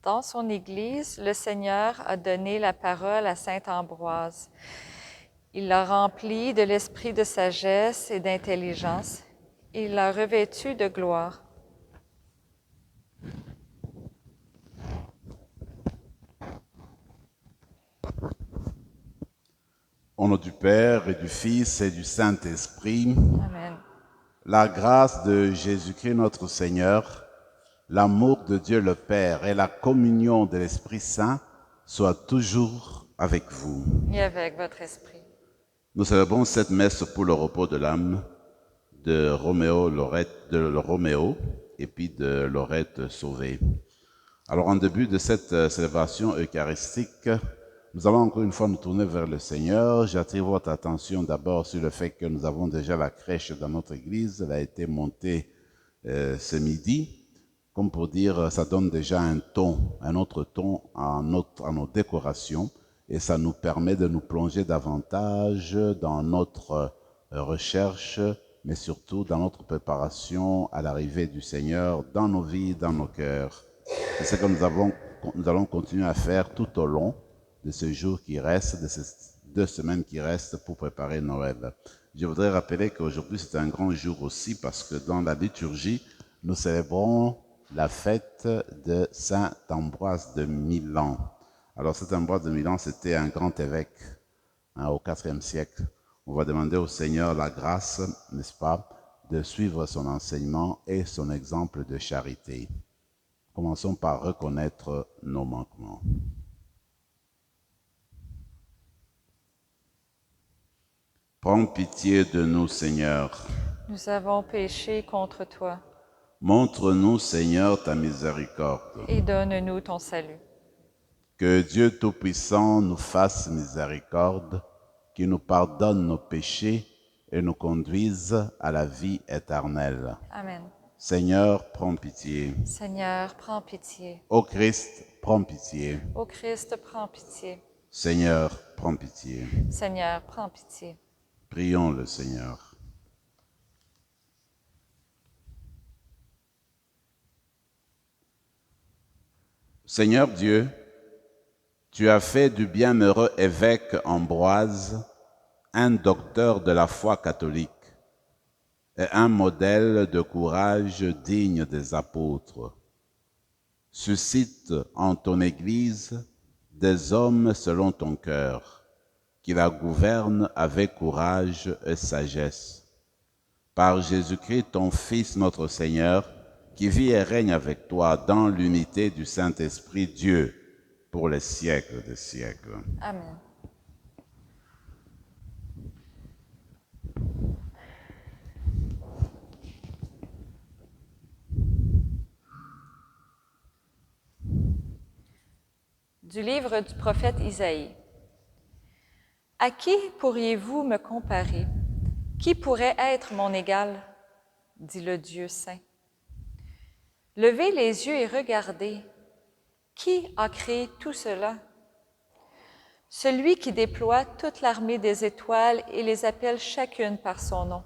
Dans son Église, le Seigneur a donné la parole à saint Ambroise. Il l'a rempli de l'esprit de sagesse et d'intelligence. Il l'a revêtu de gloire. Au nom du Père et du Fils et du Saint-Esprit, Amen. la grâce de Jésus-Christ notre Seigneur, l'amour de Dieu le Père et la communion de l'Esprit Saint soient toujours avec vous. Et avec votre esprit. Nous célébrons cette messe pour le repos de l'âme de Roméo et puis de Laurette Sauvé. Alors en début de cette célébration eucharistique, nous allons encore une fois nous tourner vers le Seigneur. J'attire votre attention d'abord sur le fait que nous avons déjà la crèche dans notre église. Elle a été montée ce midi. Comme pour dire, ça donne déjà un autre ton à nos décorations. Et ça nous permet de nous plonger davantage dans notre recherche, mais surtout dans notre préparation à l'arrivée du Seigneur dans nos vies, dans nos cœurs. C'est ce que nous allons continuer à faire tout au long de ce jour qui reste, de ces 2 semaines qui restent pour préparer Noël. Je voudrais rappeler qu'aujourd'hui c'est un grand jour aussi parce que dans la liturgie, nous célébrons la fête de Saint Ambroise de Milan. Alors Saint Ambroise de Milan, c'était un grand évêque au IVe siècle. On va demander au Seigneur la grâce, n'est-ce pas, de suivre son enseignement et son exemple de charité. Commençons par reconnaître nos manquements. Prends pitié de nous, Seigneur. Nous avons péché contre toi. Montre-nous, Seigneur, ta miséricorde. Et donne-nous ton salut. Que Dieu Tout-Puissant nous fasse miséricorde, qu'il nous pardonne nos péchés et nous conduise à la vie éternelle. Amen. Seigneur, prends pitié. Seigneur, prends pitié. Ô Christ, prends pitié. Ô Christ, prends pitié. Seigneur, prends pitié. Seigneur, prends pitié. Prions le Seigneur. Seigneur Dieu, tu as fait du bienheureux évêque Ambroise un docteur de la foi catholique et un modèle de courage digne des apôtres. Suscite en ton Église des hommes selon ton cœur, qui la gouvernent avec courage et sagesse. Par Jésus-Christ, ton Fils, notre Seigneur, qui vit et règne avec toi dans l'unité du Saint-Esprit, Dieu, pour les siècles des siècles. Amen. Du livre du prophète Isaïe. À qui pourriez-vous me comparer? Qui pourrait être mon égal? Dit le Dieu saint. Levez les yeux et regardez. Qui a créé tout cela? Celui qui déploie toute l'armée des étoiles et les appelle chacune par son nom.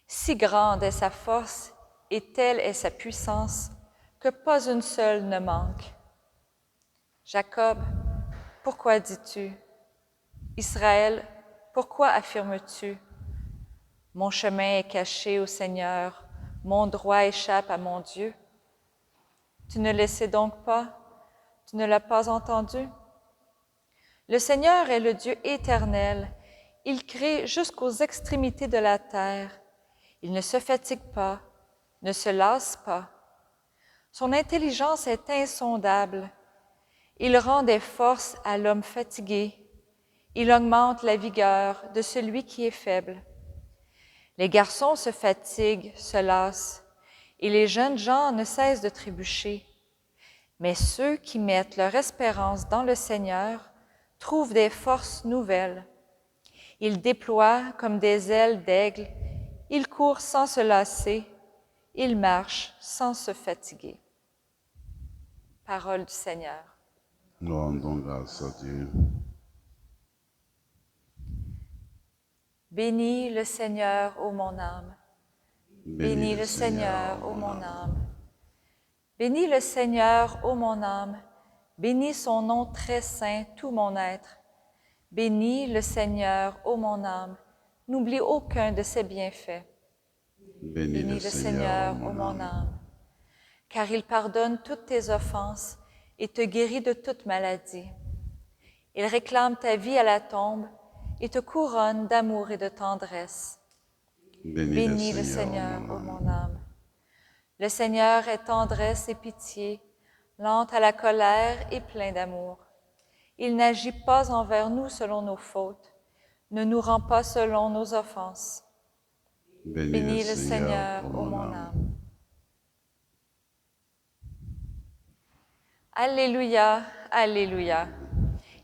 Si grande est sa force et telle est sa puissance que pas une seule ne manque. Jacob, pourquoi dis-tu? Israël, pourquoi affirmes-tu? Mon chemin est caché au Seigneur, mon droit échappe à mon Dieu. Tu ne le sais donc pas? Tu ne l'as pas entendu? Le Seigneur est le Dieu éternel. Il crée jusqu'aux extrémités de la terre. Il ne se fatigue pas, ne se lasse pas. Son intelligence est insondable. Il rend des forces à l'homme fatigué. Il augmente la vigueur de celui qui est faible. Les garçons se fatiguent, se lassent, et les jeunes gens ne cessent de trébucher. Mais ceux qui mettent leur espérance dans le Seigneur trouvent des forces nouvelles. Ils déploient comme des ailes d'aigle, ils courent sans se lasser, ils marchent sans se fatiguer. Parole du Seigneur. Nous rendons grâce à Dieu. Bénis le Seigneur, ô mon âme. Bénis le Seigneur, ô mon âme. Bénis le Seigneur, ô mon âme, bénis son nom très saint, tout mon être. Bénis le Seigneur, ô mon âme, n'oublie aucun de ses bienfaits. Bénis le Seigneur, ô mon âme, car il pardonne toutes tes offenses et te guérit de toute maladie. Il réclame ta vie à la tombe et te couronne d'amour et de tendresse. Bénis le Seigneur, ô mon âme. Le Seigneur est tendresse et pitié, lent à la colère et plein d'amour. Il n'agit pas envers nous selon nos fautes, ne nous rend pas selon nos offenses. Bénis le Seigneur, ô mon âme. Alléluia, Alléluia.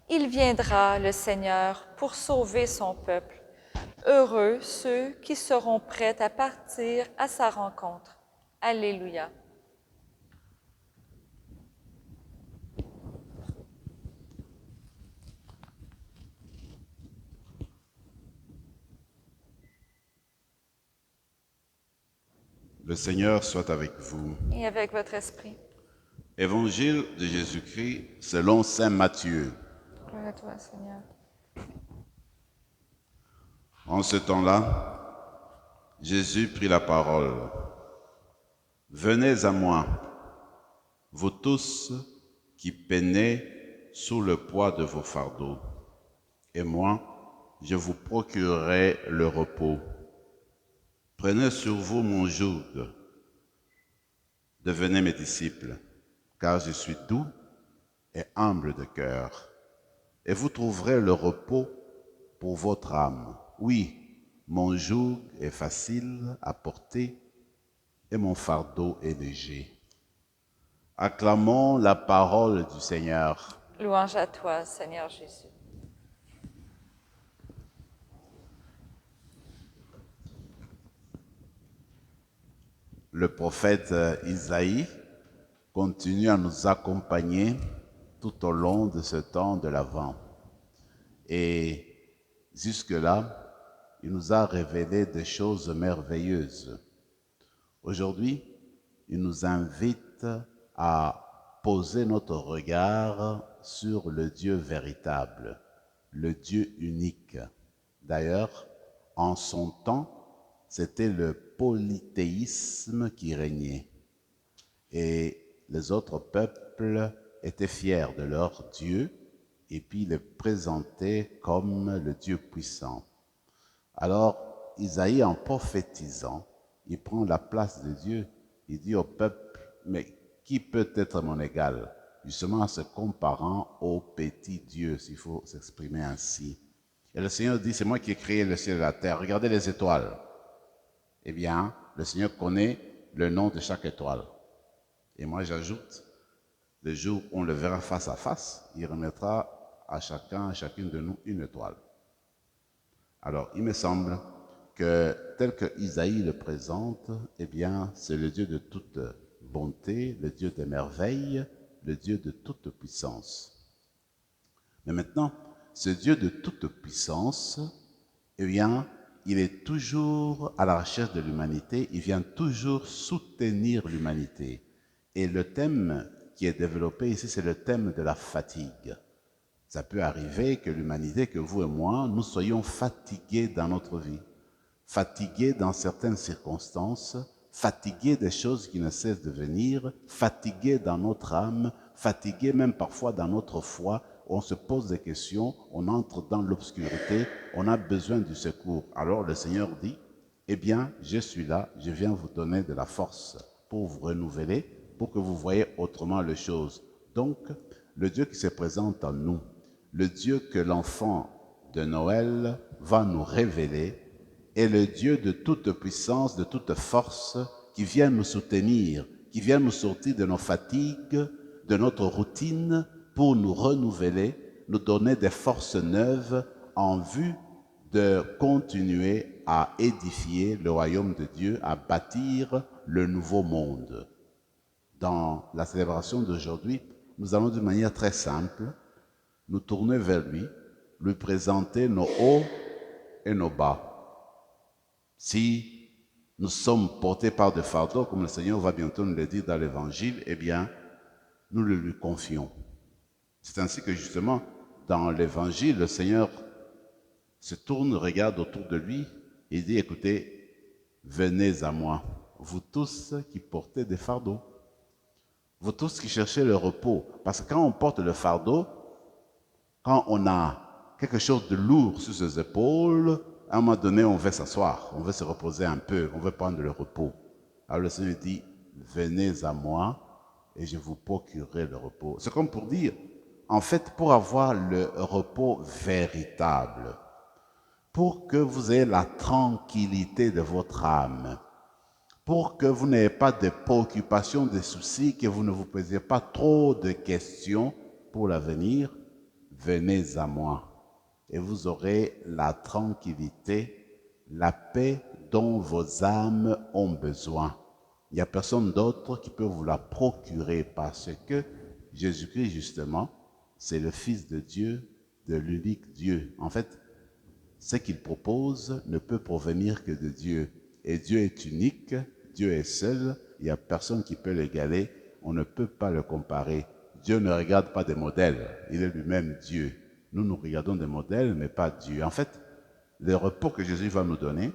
Il viendra, le Seigneur, pour sauver son peuple. Heureux ceux qui seront prêts à partir à sa rencontre. Alléluia. Le Seigneur soit avec vous. Et avec votre esprit. Évangile de Jésus-Christ selon saint Matthieu. Gloire à toi, Seigneur. En ce temps-là, Jésus prit la parole. Venez à moi, vous tous qui peinez sous le poids de vos fardeaux, et moi, je vous procurerai le repos. Prenez sur vous mon joug, devenez mes disciples, car je suis doux et humble de cœur, et vous trouverez le repos pour votre âme. Oui, mon joug est facile à porter et mon fardeau est léger. Acclamons la parole du Seigneur. Louange à toi, Seigneur Jésus. Le prophète Isaïe continue à nous accompagner tout au long de ce temps de l'Avent. Et jusque-là, il nous a révélé des choses merveilleuses. Aujourd'hui, il nous invite à poser notre regard sur le Dieu véritable, le Dieu unique. D'ailleurs, en son temps, c'était le polythéisme qui régnait. Et les autres peuples étaient fiers de leur Dieu et puis le présentaient comme le Dieu puissant. Alors, Isaïe, en prophétisant, il prend la place de Dieu. Il dit au peuple, mais qui peut être mon égal? Justement en se comparant au petit Dieu, s'il faut s'exprimer ainsi. Et le Seigneur dit, c'est moi qui ai créé le ciel et la terre. Regardez les étoiles. Eh bien, le Seigneur connaît le nom de chaque étoile. Et moi, j'ajoute, le jour où on le verra face à face, il remettra à chacun, à chacune de nous, une étoile. Alors, il me semble que tel que Isaïe le présente, eh bien, c'est le Dieu de toute bonté, le Dieu des merveilles, le Dieu de toute puissance. Mais maintenant, ce Dieu de toute puissance, eh bien, il est toujours à la recherche de l'humanité, il vient toujours soutenir l'humanité. Et le thème qui est développé ici, c'est le thème de la fatigue. Ça peut arriver que l'humanité, que vous et moi, nous soyons fatigués dans notre vie, fatigués dans certaines circonstances, fatigués des choses qui ne cessent de venir, fatigués dans notre âme, fatigués même parfois dans notre foi. On se pose des questions, on entre dans l'obscurité, on a besoin du secours. Alors le Seigneur dit, eh bien, je suis là, je viens vous donner de la force pour vous renouveler, pour que vous voyez autrement les choses. Donc, le Dieu qui se présente en nous, le Dieu que l'enfant de Noël va nous révéler, est le Dieu de toute puissance, de toute force, qui vient nous soutenir, qui vient nous sortir de nos fatigues, de notre routine, pour nous renouveler, nous donner des forces neuves en vue de continuer à édifier le royaume de Dieu, à bâtir le nouveau monde. Dans la célébration d'aujourd'hui, nous allons d'une manière très simple nous tourner vers lui présenter nos hauts et nos bas. Si nous sommes portés par des fardeaux, comme le Seigneur va bientôt nous le dire dans l'Évangile, eh bien, nous le lui confions. C'est ainsi que justement, dans l'Évangile, le Seigneur se tourne, regarde autour de lui et dit, écoutez, venez à moi, vous tous qui portez des fardeaux, vous tous qui cherchez le repos. Parce que quand on porte le fardeau, quand on a quelque chose de lourd sur ses épaules, à un moment donné, on veut s'asseoir, on veut se reposer un peu, on veut prendre le repos. Alors le Seigneur dit, venez à moi et je vous procurerai le repos. C'est comme pour dire, en fait, pour avoir le repos véritable, pour que vous ayez la tranquillité de votre âme, pour que vous n'ayez pas de préoccupations, de soucis, que vous ne vous posiez pas trop de questions pour l'avenir, venez à moi et vous aurez la tranquillité, la paix dont vos âmes ont besoin. Il n'y a personne d'autre qui peut vous la procurer parce que Jésus-Christ, justement, c'est le Fils de Dieu, de l'unique Dieu. En fait, ce qu'il propose ne peut provenir que de Dieu. Et Dieu est unique, Dieu est seul, il n'y a personne qui peut l'égaler, on ne peut pas le comparer. Dieu ne regarde pas des modèles, il est lui-même Dieu. Nous, nous regardons des modèles, mais pas Dieu. En fait, le repos que Jésus va nous donner,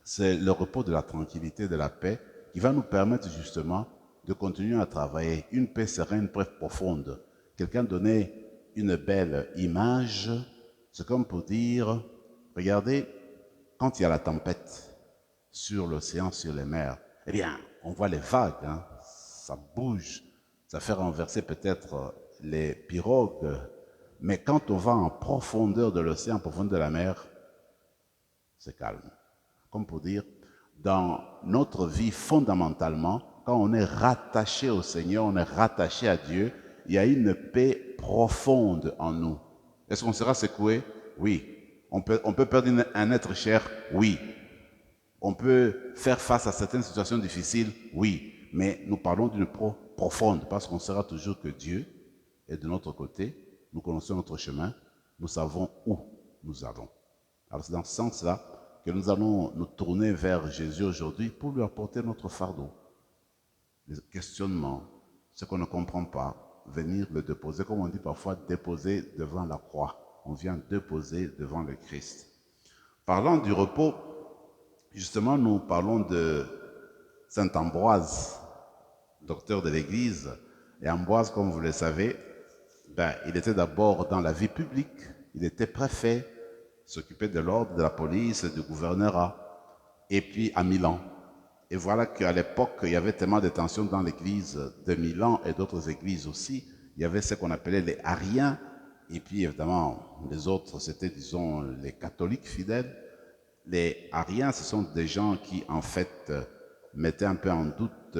c'est le repos de la tranquillité, de la paix, qui va nous permettre justement de continuer à travailler. Une paix sereine, une paix profonde. Quelqu'un donnait une belle image, c'est comme pour dire, regardez, quand il y a la tempête sur l'océan, sur les mers, eh bien, on voit les vagues, hein, ça bouge, ça fait renverser peut-être les pirogues, mais quand on va en profondeur de l'océan, en profondeur de la mer, c'est calme. Comme pour dire, dans notre vie, fondamentalement, quand on est rattaché au Seigneur, on est rattaché à Dieu, il y a une paix profonde en nous. Est-ce qu'on sera secoué? Oui. On peut perdre un être cher? Oui. On peut faire face à certaines situations difficiles? Oui. Mais nous parlons d'une paix profonde parce qu'on saura toujours que Dieu est de notre côté, nous connaissons notre chemin, nous savons où nous allons. Alors c'est dans ce sens-là que nous allons nous tourner vers Jésus aujourd'hui pour lui apporter notre fardeau. Les questionnements, ce qu'on ne comprend pas, venir le déposer, comme on dit parfois, déposer devant la croix. On vient déposer devant le Christ. Parlant du repos, justement, nous parlons de saint Ambroise, docteur de l'Église. Et Ambroise, comme vous le savez, il était d'abord dans la vie publique, il était préfet, s'occupait de l'ordre, de la police, du gouvernorat, et puis à Milan. Et voilà qu'à l'époque, il y avait tellement de tensions dans l'église de Milan et d'autres églises aussi. Il y avait ce qu'on appelait les ariens, et puis évidemment, les autres, c'était, disons, les catholiques fidèles. Les ariens, ce sont des gens qui, en fait, mettaient un peu en doute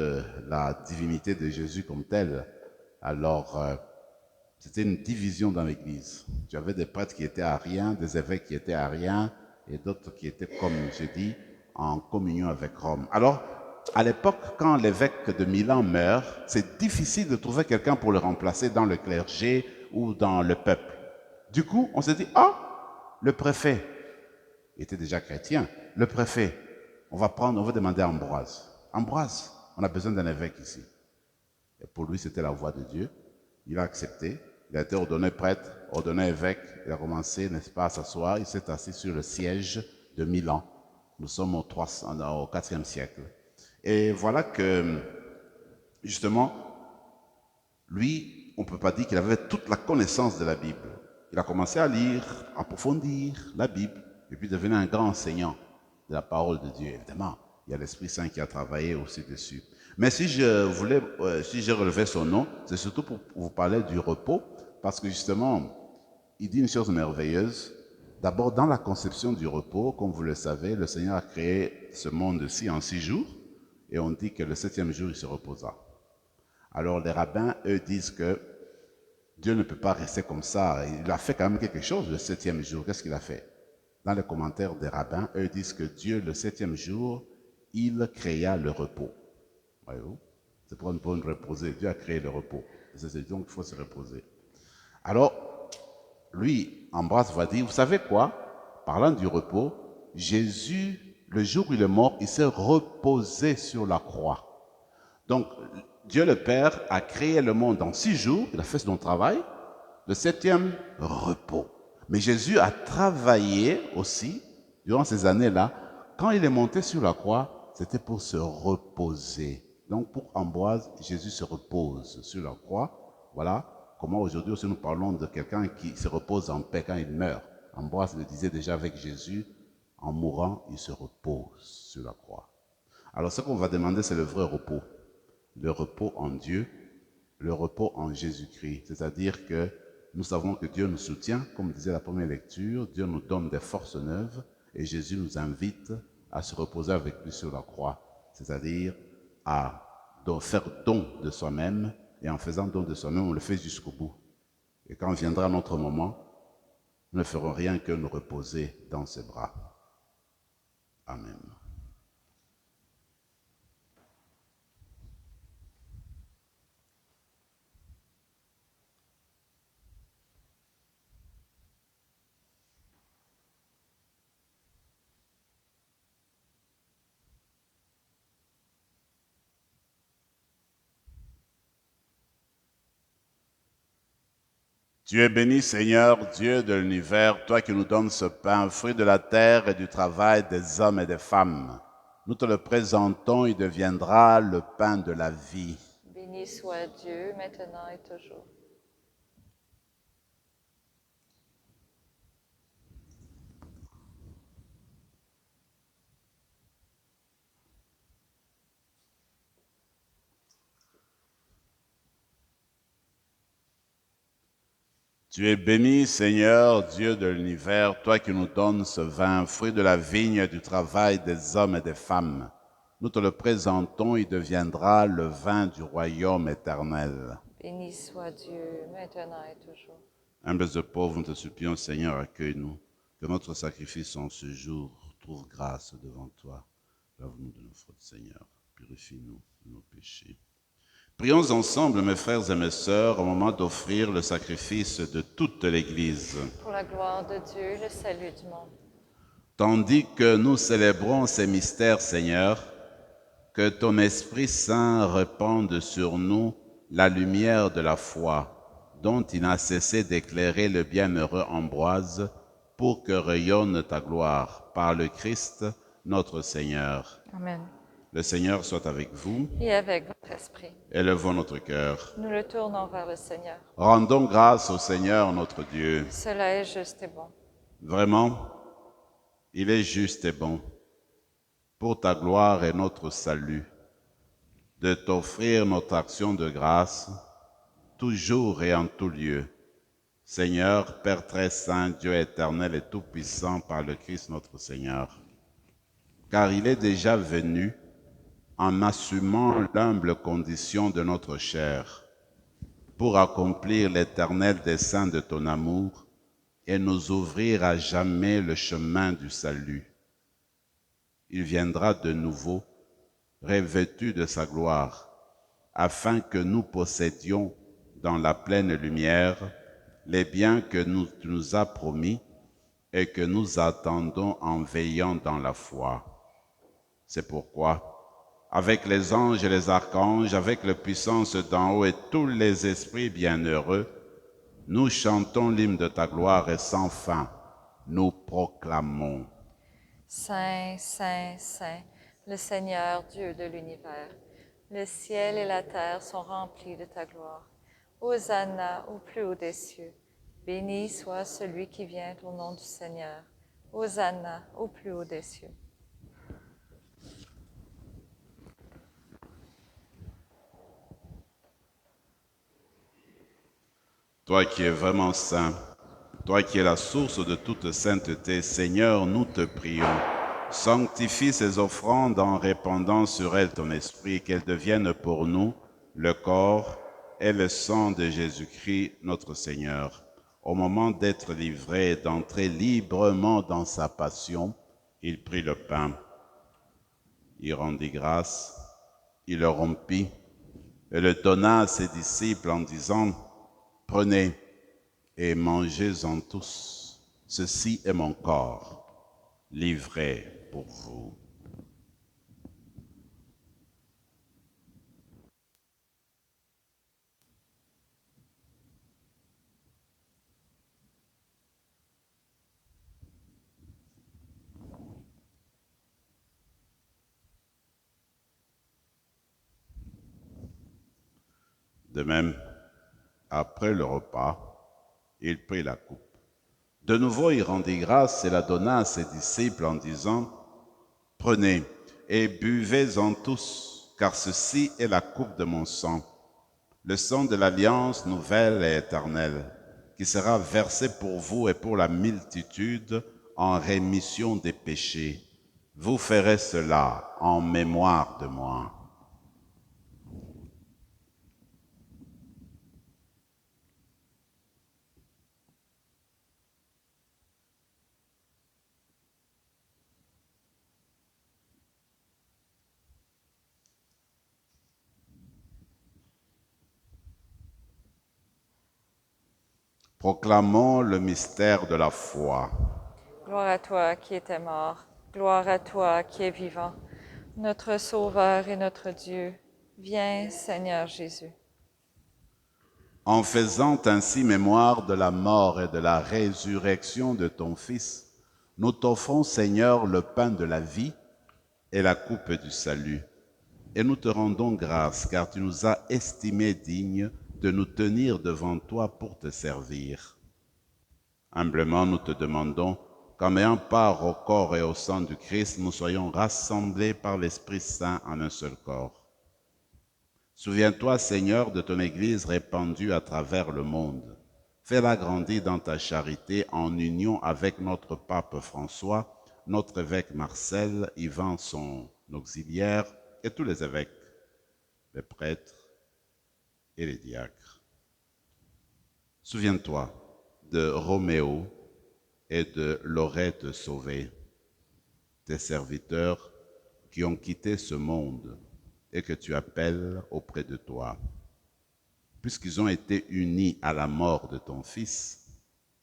la divinité de Jésus comme telle. Alors, c'était une division dans l'Église. Tu avais des prêtres qui étaient ariens, des évêques qui étaient ariens, et d'autres qui étaient, comme je dis, en communion avec Rome. Alors, à l'époque, quand l'évêque de Milan meurt, c'est difficile de trouver quelqu'un pour le remplacer dans le clergé ou dans le peuple. Du coup, on s'est dit, le préfet était déjà chrétien. Le préfet, on va demander à Ambroise. Ambroise, on a besoin d'un évêque ici. Et pour lui, c'était la voix de Dieu. Il a accepté. Il a été ordonné prêtre, ordonné évêque. Il a commencé, n'est-ce pas, à s'asseoir. Il s'est assis sur le siège de Milan. Nous sommes au IVe siècle. Et voilà que, justement, lui, on ne peut pas dire qu'il avait toute la connaissance de la Bible. Il a commencé à lire, approfondir la Bible, et puis devenir un grand enseignant de la parole de Dieu. Évidemment, il y a l'Esprit Saint qui a travaillé aussi dessus. Mais si j'ai relevé son nom, c'est surtout pour vous parler du repos, parce que justement, il dit une chose merveilleuse. D'abord, dans la conception du repos, comme vous le savez, le Seigneur a créé ce monde-ci en 6 jours, et on dit que le 7e jour, il se reposa. Alors les rabbins, eux, disent que Dieu ne peut pas rester comme ça. Il a fait quand même quelque chose le 7e jour. Qu'est-ce qu'il a fait? Dans les commentaires des rabbins, eux disent que Dieu, le 7e jour, il créa le repos. Voyez-vous? C'est pour nous reposer. Dieu a créé le repos. C'est donc il faut se reposer. Alors, lui, Ambroise va dire, vous savez quoi? Parlant du repos, Jésus le jour où il est mort, il s'est reposé sur la croix. Donc, Dieu le Père a créé le monde en 6 jours, il a fait son travail, le 7e, repos. Mais Jésus a travaillé aussi, durant ces années-là, quand il est monté sur la croix, c'était pour se reposer. Donc pour Ambroise, Jésus se repose sur la croix. Voilà comment aujourd'hui aussi nous parlons de quelqu'un qui se repose en paix quand il meurt. Ambroise le disait déjà avec Jésus, en mourant, il se repose sur la croix. Alors ce qu'on va demander, c'est le vrai repos. Le repos en Dieu, le repos en Jésus-Christ. C'est-à-dire que nous savons que Dieu nous soutient, comme disait la première lecture, Dieu nous donne des forces neuves et Jésus nous invite à se reposer avec lui sur la croix, c'est-à-dire à faire don de soi-même, et en faisant don de soi-même, on le fait jusqu'au bout. Et quand viendra notre moment, nous ne ferons rien que nous reposer dans ses bras. Amen. Tu es béni, Seigneur, Dieu de l'univers, toi qui nous donnes ce pain, fruit de la terre et du travail des hommes et des femmes. Nous te le présentons, il deviendra le pain de la vie. Béni soit Dieu, maintenant et toujours. Tu es béni, Seigneur, Dieu de l'univers, toi qui nous donnes ce vin, fruit de la vigne et du travail des hommes et des femmes. Nous te le présentons, il deviendra le vin du royaume éternel. Béni soit Dieu, maintenant et toujours. Humbles et pauvres, nous te supplions, Seigneur, accueille-nous, que notre sacrifice en ce jour trouve grâce devant toi. Lave-nous de nos fautes, Seigneur, purifie-nous de nos péchés. Prions ensemble, mes frères et mes sœurs, au moment d'offrir le sacrifice de toute l'Église. Pour la gloire de Dieu, le salut du monde. Tandis que nous célébrons ces mystères, Seigneur, que ton Esprit Saint répande sur nous la lumière de la foi, dont il n'a cessé d'éclairer le bienheureux Ambroise, pour que rayonne ta gloire, par le Christ, notre Seigneur. Amen. Le Seigneur soit avec vous. Et avec votre esprit, Élevons notre cœur. nous le tournons vers le Seigneur. Rendons grâce au Seigneur notre Dieu. Cela est juste et bon. Vraiment, il est juste et bon, pour ta gloire et notre salut, de t'offrir notre action de grâce, toujours et en tout lieu. Seigneur, Père très saint, Dieu éternel et tout-puissant par le Christ notre Seigneur. Car il est déjà venu en assumant l'humble condition de notre chair, pour accomplir l'éternel dessein de ton amour et nous ouvrir à jamais le chemin du salut. Il viendra de nouveau, revêtu de sa gloire, afin que nous possédions dans la pleine lumière les biens que tu nous as promis et que nous attendons en veillant dans la foi. C'est pourquoi, avec les anges et les archanges, avec la puissance d'en haut et tous les esprits bienheureux, nous chantons l'hymne de ta gloire et sans fin, nous proclamons. Saint, Saint, Saint, le Seigneur Dieu de l'univers, le ciel et la terre sont remplis de ta gloire. Hosanna au plus haut des cieux. Béni soit celui qui vient au nom du Seigneur. Hosanna au plus haut des cieux. Toi qui es vraiment saint, toi qui es la source de toute sainteté, Seigneur, nous te prions. Sanctifie ces offrandes en répandant sur elles ton esprit, qu'elles deviennent pour nous le corps et le sang de Jésus-Christ, notre Seigneur. Au moment d'être livré et d'entrer librement dans sa passion, il prit le pain. Il rendit grâce, il le rompit et le donna à ses disciples en disant: « Prenez et mangez-en tous. Ceci est mon corps, livré pour vous. » De même, après le repas, il prit la coupe. De nouveau, il rendit grâce et la donna à ses disciples en disant, « Prenez et buvez-en tous, car ceci est la coupe de mon sang, le sang de l'alliance nouvelle et éternelle, qui sera versé pour vous et pour la multitude en rémission des péchés. Vous ferez cela en mémoire de moi. » Proclamons le mystère de la foi. Gloire à toi qui étais mort, gloire à toi qui es vivant, notre Sauveur et notre Dieu. Viens, Seigneur Jésus. En faisant ainsi mémoire de la mort et de la résurrection de ton Fils, nous t'offrons, Seigneur, le pain de la vie et la coupe du salut. Et nous te rendons grâce, car tu nous as estimés dignes de nous tenir devant toi pour te servir. Humblement, nous te demandons qu'en ayant part au corps et au sang du Christ, nous soyons rassemblés par l'Esprit Saint en un seul corps. Souviens-toi, Seigneur, de ton Église répandue à travers le monde. Fais-la grandir dans ta charité en union avec notre pape François, notre évêque Marcel, Yvan son auxiliaire, et tous les évêques, les prêtres et les diacres. Souviens-toi de Roméo et de Laurette Sauvé, tes serviteurs qui ont quitté ce monde et que tu appelles auprès de toi. Puisqu'ils ont été unis à la mort de ton Fils,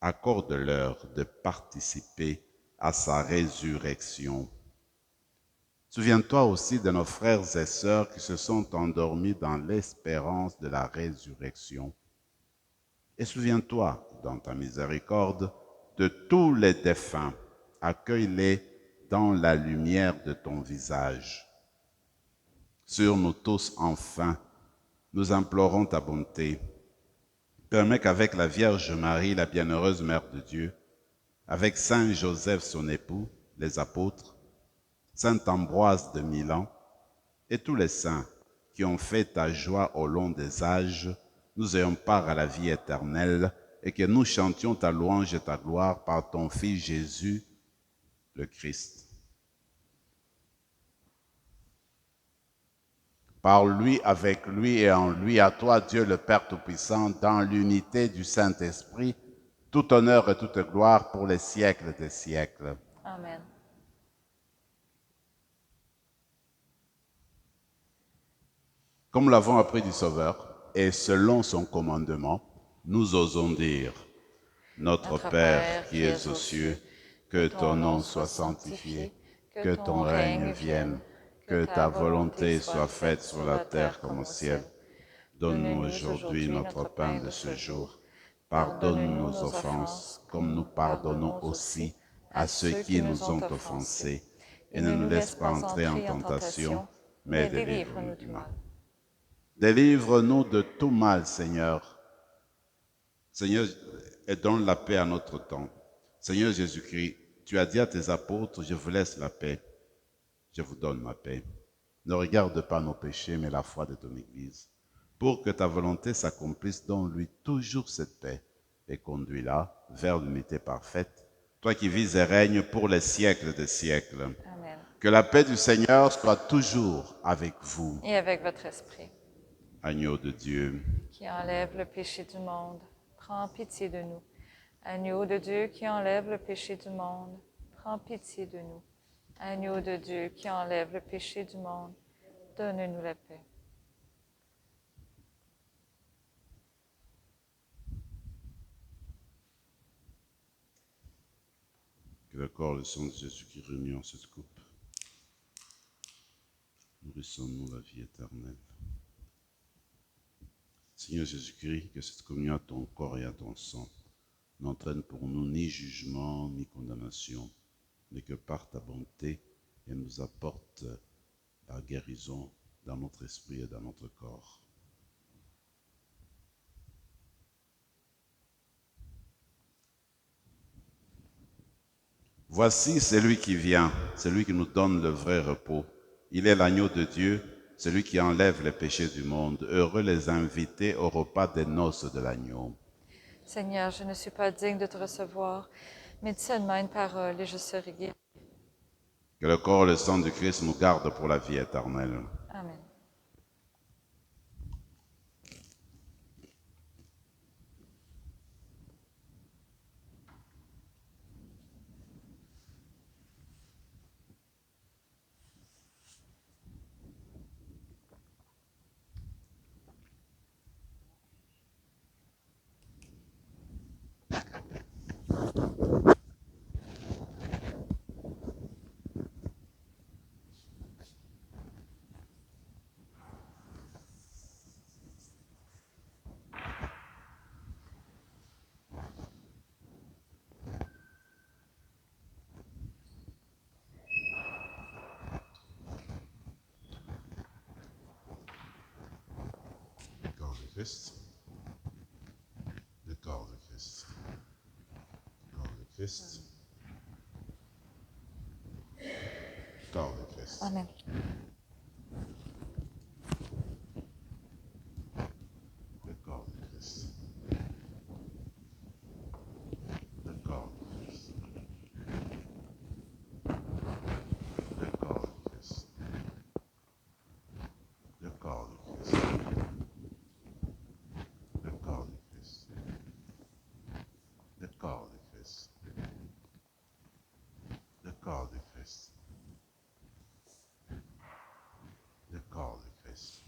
accorde-leur de participer à sa résurrection. Souviens-toi aussi de nos frères et sœurs qui se sont endormis dans l'espérance de la résurrection. Et souviens-toi, dans ta miséricorde, de tous les défunts. Accueille-les dans la lumière de ton visage. Sur nous tous, enfin, nous implorons ta bonté. Permets qu'avec la Vierge Marie, la bienheureuse Mère de Dieu, avec Saint Joseph son époux, les apôtres, Saint Ambroise de Milan et tous les saints qui ont fait ta joie au long des âges, nous ayons part à la vie éternelle et que nous chantions ta louange et ta gloire par ton Fils Jésus, le Christ. Par lui, avec lui et en lui, à toi, Dieu le Père Tout-Puissant, dans l'unité du Saint-Esprit, tout honneur et toute gloire pour les siècles des siècles. Amen. Comme nous l'avons appris du Sauveur, et selon son commandement, nous osons dire, Notre Père qui es aux cieux, que ton nom soit sanctifié, que ton règne vienne, que ta volonté soit faite sur la terre comme au ciel. Donne-nous aujourd'hui notre pain de ce jour. Pardonne nos offenses, comme nous pardonnons aussi à ceux qui nous ont offensés. Et ne nous laisse pas entrer en tentation, mais délivre-nous du mal. Délivre-nous de tout mal, Seigneur. Seigneur, et donne la paix à notre temps. Seigneur Jésus-Christ, tu as dit à tes apôtres, je vous laisse la paix, je vous donne ma paix. Ne regarde pas nos péchés, mais la foi de ton Église, pour que ta volonté s'accomplisse, donne-lui toujours cette paix et conduis-la vers l'unité parfaite, toi qui vis et règnes pour les siècles des siècles. Amen. Que la paix du Seigneur soit toujours avec vous. Et avec votre esprit, Agneau de Dieu, qui enlève le péché du monde, prends pitié de nous. Agneau de Dieu qui enlève le péché du monde, prends pitié de nous. Agneau de Dieu qui enlève le péché du monde, donne-nous la paix. que le corps et le sang de Jésus-Christ réunis en cette coupe, nourrissons-nous la vie éternelle. Seigneur Jésus-Christ, que cette communion à ton corps et à ton sang n'entraîne pour nous ni jugement ni condamnation, mais que par ta bonté, elle nous apporte la guérison dans notre esprit et dans notre corps. Voici celui qui vient, celui qui nous donne le vrai repos. Il est l'agneau de Dieu, celui qui enlève les péchés du monde. Heureux les invités au repas des noces de l'agneau. Seigneur, je ne suis pas digne de te recevoir, mais dis seulement une parole et je serai guéri. Que le corps et le sang du Christ nous gardent pour la vie éternelle. Amen. Le corps de Christ. Le corps de Christ. Le corps de Christ. Le corps de Christ. Amen. Le corps de Christ. Le corps de Christ. Le corps de Christ. Le corps de Christ. Le corps de Christ. Le corps de Christ. Le corps de Christ. Le corps de Christ.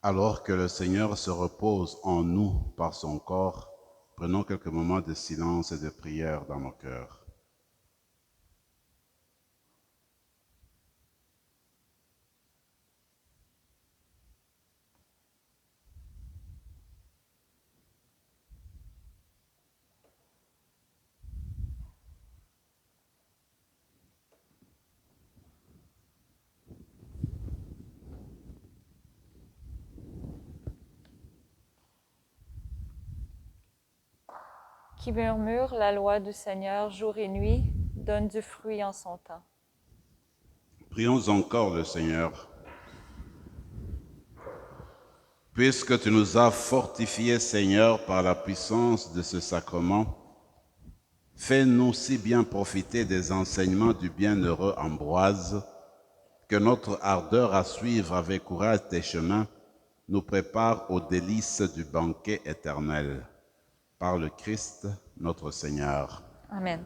Alors que le Seigneur se repose en nous par son corps, prenons quelques moments de silence et de prière dans nos cœurs. Qui murmure la loi du Seigneur jour et nuit, donne du fruit en son temps. Prions encore le Seigneur. Puisque tu nous as fortifiés, Seigneur, par la puissance de ce sacrement, fais-nous si bien profiter des enseignements du bienheureux Ambroise, que notre ardeur à suivre avec courage tes chemins nous prépare aux délices du banquet éternel. Par le Christ, notre Seigneur. Amen.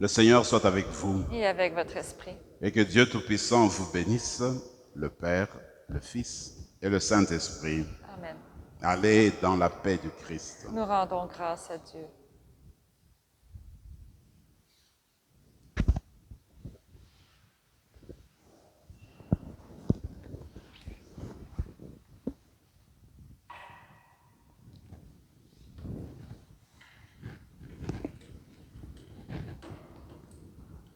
Le Seigneur soit avec vous, Et avec votre esprit. et que Dieu Tout-Puissant vous bénisse, le Père, le Fils et le Saint-Esprit. Amen. Allez dans la paix du Christ. Nous rendons grâce à Dieu.